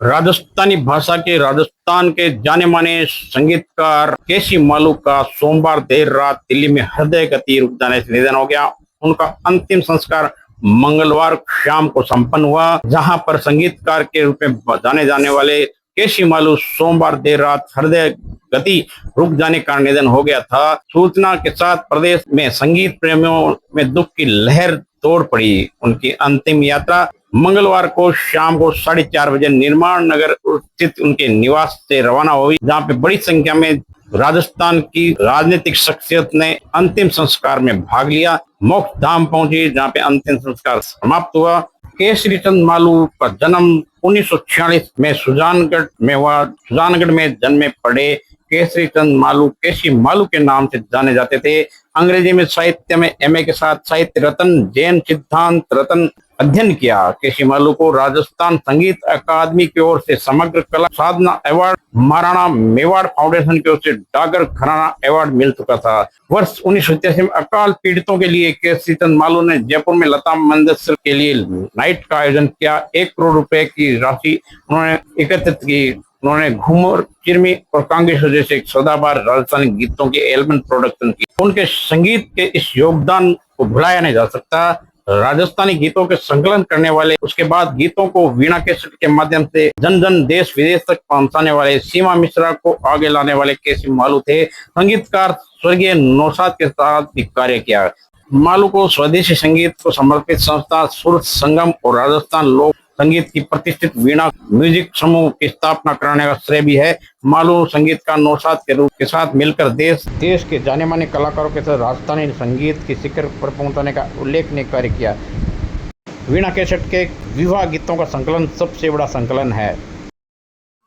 राजस्थानी भाषा के राजस्थान के जाने माने संगीतकार केसी मालू का सोमवार देर रात दिल्ली में हृदय गति रुक जाने से निधन हो गया। उनका अंतिम संस्कार मंगलवार शाम को संपन्न हुआ, जहां पर संगीतकार के रूप में जाने जाने वाले केसी मालू सोमवार देर रात हृदय गति रुक जाने का निधन हो गया था। सूचना के साथ प्रदेश में संगीत प्रेमियों में दुख की लहर तोड़ पड़ी। उनकी अंतिम यात्रा मंगलवार को शाम को 4:30 बजे निर्माण नगर स्थित उनके निवास से रवाना हुई, जहां पे बड़ी संख्या में राजस्थान की राजनीतिक शख्सियत ने अंतिम संस्कार में भाग लिया। मोक्ष धाम पहुंची, जहां पे अंतिम संस्कार समाप्त हुआ। केसरी चंद मालू का जन्म 1946 में सुजानगढ़ में हुआ। सुजानगढ़ में जन्मे पढ़े केसरी चंद मालू केसी मालू के नाम से जाने जाते थे। अंग्रेजी में साहित्य में एमए के साथ साहित्य रत्न, जैन सिद्धांत रत्न अध्ययन किया। केसी मालू को राजस्थान संगीत अकादमी की ओर से समग्र कला साधना अवार्ड, महाराणा मेवाड़ फाउंडेशन की ओर से डागर घराना अवार्ड मिल चुका था। वर्ष 1987 में अकाल पीड़ितों के लिए केसरी चंद मालू ने जयपुर में लता मंगेशकर के लिए नाइट का आयोजन किया। 1 करोड़ रुपए की राशि उन्होंने एकत्रित की। उन्होंने घूमर, चिरमी और कांगेश्वर जैसे सदाबहार राजस्थानी गीतों की एल्बम प्रोडक्शन की। उनके संगीत के इस योगदान को भुलाया नहीं जा सकता। राजस्थानी गीतों के संकलन करने वाले, उसके बाद गीतों को वीणा कैसेट के माध्यम से जन जन देश विदेश तक पहुंचाने वाले, सीमा मिश्रा को आगे लाने वाले केसी मालू थे। संगीतकार स्वर्गीय नौशाद के साथ भी कार्य किया। मालू को स्वदेशी संगीत को समर्पित संस्था सुर संगम और राजस्थान लोक संगीत की प्रतिष्ठित वीणा म्यूजिक समूह की स्थापना कराने का श्रेय भी है। मालू संगीतकार नौशाद के रूप के साथ मिलकर देश के जाने माने कलाकारों के साथ राजस्थानी संगीत की शिखर पर पहुंचाने का उल्लेखनीय कार्य किया। वीणा कैसेट के विवाह गीतों का संकलन सबसे बड़ा संकलन है।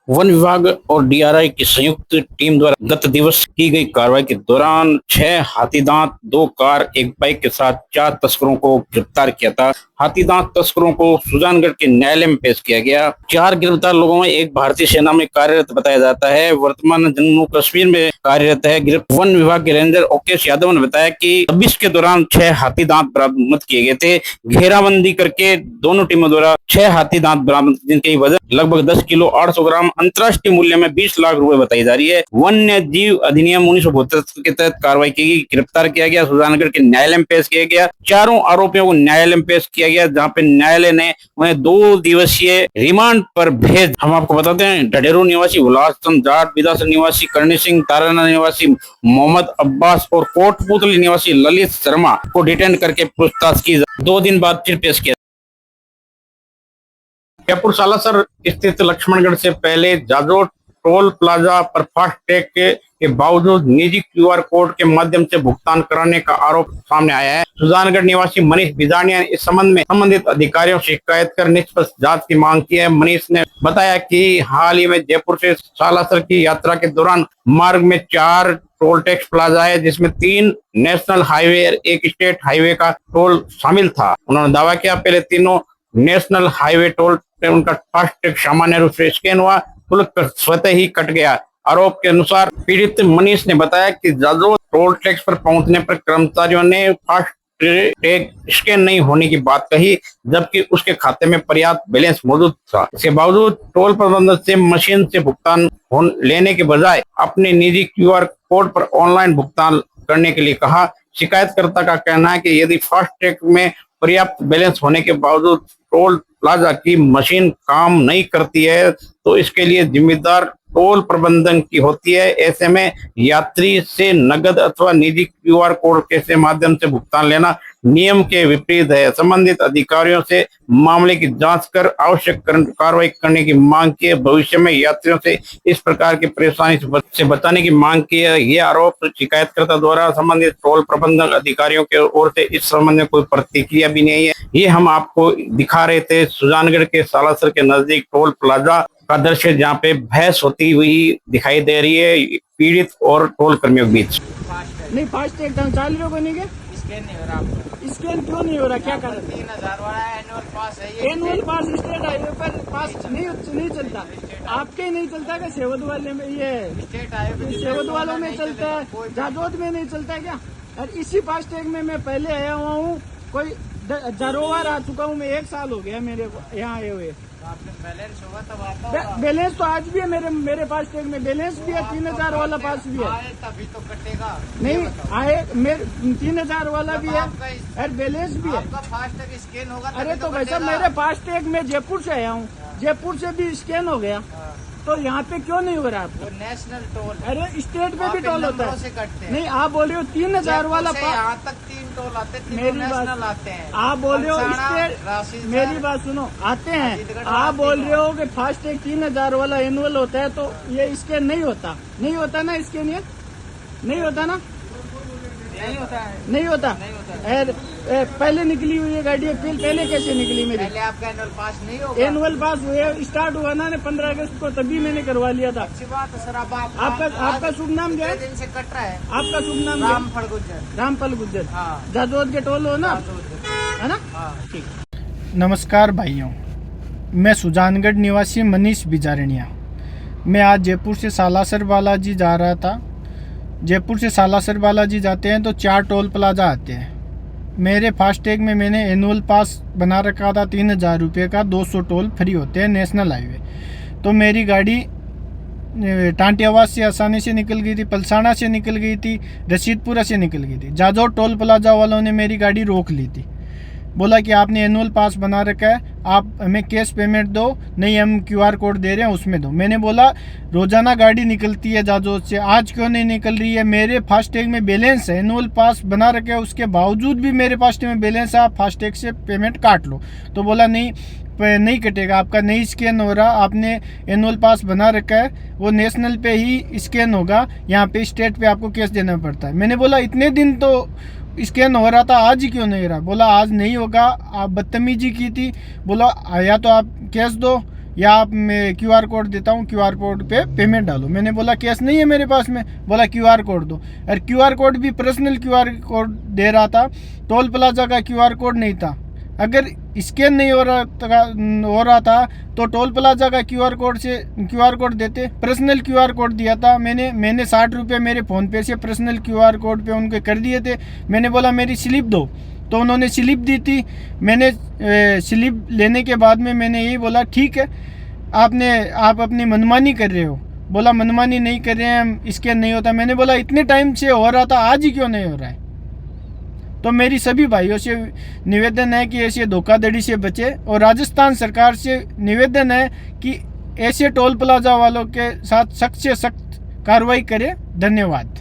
वन विभाग और डीआरआई की संयुक्त टीम द्वारा गत दिवस की गई कार्रवाई के दौरान 6 हाथीदांत, 2 कार, 1 बाइक के साथ 4 तस्करों को गिरफ्तार किया था। हाथीदांत तस्करों को सुजानगढ़ के न्यायालय में पेश किया गया। 4 गिरफ्तार लोगों में एक भारतीय सेना में कार्यरत बताया जाता है, वर्तमान जम्मू कश्मीर में कार्यरत है। वन विभाग के रेंजर ओकेश यादव ने बताया कि 26 के दौरान 6 हाथीदांत बरामद किए गए थे। घेराबंदी करके दोनों टीमों द्वारा 6 हाथीदांत बरामद, जिनकी वजन लगभग 10 किलो 800 ग्राम अंतर्राष्ट्रीय मूल्य में 20 लाख रुपए बताई जा रही है। वन्य जीव अधिनियम 1972 के तहत कार्रवाई की गई, गिरफ्तार किया गया, सुजानगढ़ के न्यायालय में पेश किया गया। 4 आरोपियों को न्यायालय में पेश किया गया, जहां पे न्यायालय ने उन्हें 2 दिवसीय रिमांड पर भेज। हम आपको बताते हैं, ढडेरू निवासी उल्लासचंद जाट, बिदासन निवासी करणी सिंह, ताराना निवासी मोहम्मद अब्बास और कोटपुतली निवासी ललित शर्मा को डिटेन करके पूछताछ की। 2 दिन बाद फिर पेश किया। जयपुर सालासर स्थित लक्ष्मणगढ़ से पहले जाजोट टोल प्लाजा पर फास्टैग के बावजूद निजी क्यूआर कोड के माध्यम से भुगतान कराने का आरोप सामने आया है। सुजानगढ़ निवासी मनीष बिजानिया ने इस संबंध में संबंधित अधिकारियों से शिकायत कर निष्पक्ष जांच की मांग की है। मनीष ने बताया कि हाल ही में जयपुर से सालासर की यात्रा के दौरान मार्ग में 4 टोल टैक्स प्लाजा है, जिसमें 3 नेशनल हाईवे और 1 स्टेट हाईवे का टोल शामिल था। उन्होंने दावा किया पहले तीनों नेशनल हाईवे टोल पे उनका फास्टैग सामान्य रूप से स्कैन हुआ, शुल्क स्वतः ही कट गया। आरोप के अनुसार पीड़ित मनीष ने बताया कि जाजोट टोल टैक्स पर पहुंचने पर कर्मचारियों ने फास्टैग स्कैन नहीं होने की बात कही, जबकि उसके खाते में पर्याप्त बैलेंस मौजूद था। इसके बावजूद टोल प्रबंधक से मशीन से भुगतान लेने के बजाय अपने निजी क्यूआर कोड पर ऑनलाइन भुगतान करने के लिए कहा। शिकायतकर्ता का कहना है कि यदि फास्टैग में पर्याप्त बैलेंस होने के बावजूद टोल प्लाजा की मशीन काम नहीं करती है, तो इसके लिए जिम्मेदार टोल प्रबंधन की होती है। ऐसे में यात्री से नगद अथवा निजी क्यूआर कोड के माध्यम से भुगतान लेना नियम के विपरीत है। संबंधित अधिकारियों से मामले की जांच कर आवश्यक कार्रवाई करने की मांग की है। भविष्य में यात्रियों से इस प्रकार की परेशानी से बचाने की मांग की है। ये आरोप शिकायतकर्ता द्वारा संबंधित टोल प्रबंधन अधिकारियों की ओर से इस संबंध में कोई प्रतिक्रिया भी नहीं है। ये हम आपको दिखा रहे थे सुजानगढ़ के सालासर के नजदीक टोल प्लाजा का दृश्य, जहाँ पे बहस होती हुई दिखाई दे रही है पीड़ित और टोल कर्मियों के बीच। नहीं फास्टैग चालू लोगों नहीं गए, स्कैन नहीं हो रहा। स्कैन क्यों नहीं हो रहा, क्या कारण? 3000 वाला एनुअल पास है ये। एनुअल पास स्टेट हाईवे पर पास नहीं चलता। आपके नहीं चलता क्या? सेवद वाले में ये स्टेट हाईवे सेवद वालों में चलता है, जाजोद में नहीं चलता क्या? और इसी फास्टैग में मैं पहले आया हुआ हूँ, कोई जरोवार आ चुका हूँ मैं, 1 साल हो गया मेरे को यहाँ आए हुए। आपके बैलेंस होगा तब आता होगा। बैलेंस तो आज भी है मेरे पास टैग में बैलेंस भी है, 3000 वाला पास भी है। आए तभी तो कटेगा। नहीं आए मेरे 3000 वाला भी है आपका और बैलेंस भी है। आपका फास्टैग स्कैन होगा तभी अरे तो भाई साहब कटेगा। मेरे फास्टैग में जयपुर से आया हूँ, जयपुर से भी स्कैन हो गया, हाँ, तो यहाँ पे क्यों नहीं हो रहा आपको? वो नेशनल टोल अरे स्टेट पे वहाँ भी पे टोल होता नंबरों से है। कटते हैं। नहीं आप बोल रहे हो 3000 वाला जयपुर से यहाँ तक 3 टोल आते हैं, मेरी तीनों बात नेशनल आते हैं। आप बोल रहे हो पंचाना, स्टेट, राशिद मेरी बात सुनो, आते हैं। अजीतगढ़ आप आते बोल हैं। रहे हो कि फास्टैग 3000 वाला एनुअल होता है, तो ये स्कैन नहीं होता, नहीं होता ना स्कैन, ये नहीं होता ना, नहीं होता है। नहीं होता। नहीं होता। पहले निकली हुई है गाड़ी, पहले कैसे निकली मेरी? पहले आपका एनुअल पास नहीं होगा। एनुअल पास हुए स्टार्ट हुआ ना 15 अगस्त को, तभी मैंने करवा लिया था। अच्छी बात है सर। अब आपका शुभ नाम क्या है? दिन से कट रहा है। आपका शुभ नाम क्या है? रामफल गुज्जर। रामपल गुज्जर, हाँ। जाजोद के टोल हो ना, है ना? हाँ। ठीक। नमस्कार भाइयों, मैं सुजानगढ़ निवासी मनीष बिजारनिया। मैं आज जयपुर से सालासर बालाजी जा रहा था। जयपुर से सालासर बालाजी जाते हैं तो 4 टोल प्लाजा आते हैं। मेरे फास्टैग में मैंने एनुअल पास बना रखा था 3000 रुपये का, 200 टोल फ्री होते हैं नेशनल हाईवे। तो मेरी गाड़ी टांटियावास से आसानी से निकल गई थी, पलसाना से निकल गई थी, रशीदपुरा से निकल गई थी। जाजौर टोल प्लाजा वालों ने मेरी गाड़ी रोक ली थी, बोला कि आपने एनुअल पास बना रखा है, आप हमें कैश पेमेंट दो, नहीं हम QR कोड दे रहे हैं उसमें दो। मैंने बोला रोजाना गाड़ी निकलती है जाजोद से, आज क्यों नहीं निकल रही है? मेरे फास्टैग में बैलेंस है, एनुअल पास बना रखा है, उसके बावजूद भी मेरे फास्टैग में बैलेंस है, आप फास्टैग से पेमेंट काट लो। तो बोला नहीं कटेगा, आपका नहीं स्कैन हो रहा, आपने एनुअल पास बना रखा है, वो नेशनल पे ही स्कैन होगा, यहाँ पे स्टेट पे आपको कैश देना पड़ता है। मैंने बोला इतने दिन तो स्कैन हो रहा था, आज ही क्यों नहीं रहा? बोला आज नहीं होगा, आप बदतमीजी की थी। बोला या तो आप कैश दो या आप मैं QR कोड देता हूँ, QR कोड पे पेमेंट डालो। मैंने बोला कैश नहीं है मेरे पास में। बोला QR कोड दो, और QR कोड भी पर्सनल QR कोड दे रहा था, टोल प्लाजा का QR कोड नहीं था। अगर स्कैन नहीं हो रहा था तो टोल प्लाजा का QR कोड देते। पर्सनल QR कोड दिया था मैंने 60 रुपये मेरे फ़ोन पे से पर्सनल QR कोड पे उनके कर दिए थे। मैंने बोला मेरी स्लिप दो, तो उन्होंने स्लिप दी थी। मैंने स्लिप लेने के बाद में मैंने यही बोला ठीक है, आप अपनी मनमानी कर रहे हो। बोला मनमानी नहीं कर रहे हैं, स्कैन नहीं होता। मैंने बोला इतने टाइम से हो रहा था, आज ही क्यों नहीं हो रहा है? तो मेरी सभी भाइयों से निवेदन है कि ऐसे धोखाधड़ी से बचे, और राजस्थान सरकार से निवेदन है कि ऐसे टोल प्लाजा वालों के साथ सख्त से सख्त कार्रवाई करे। धन्यवाद।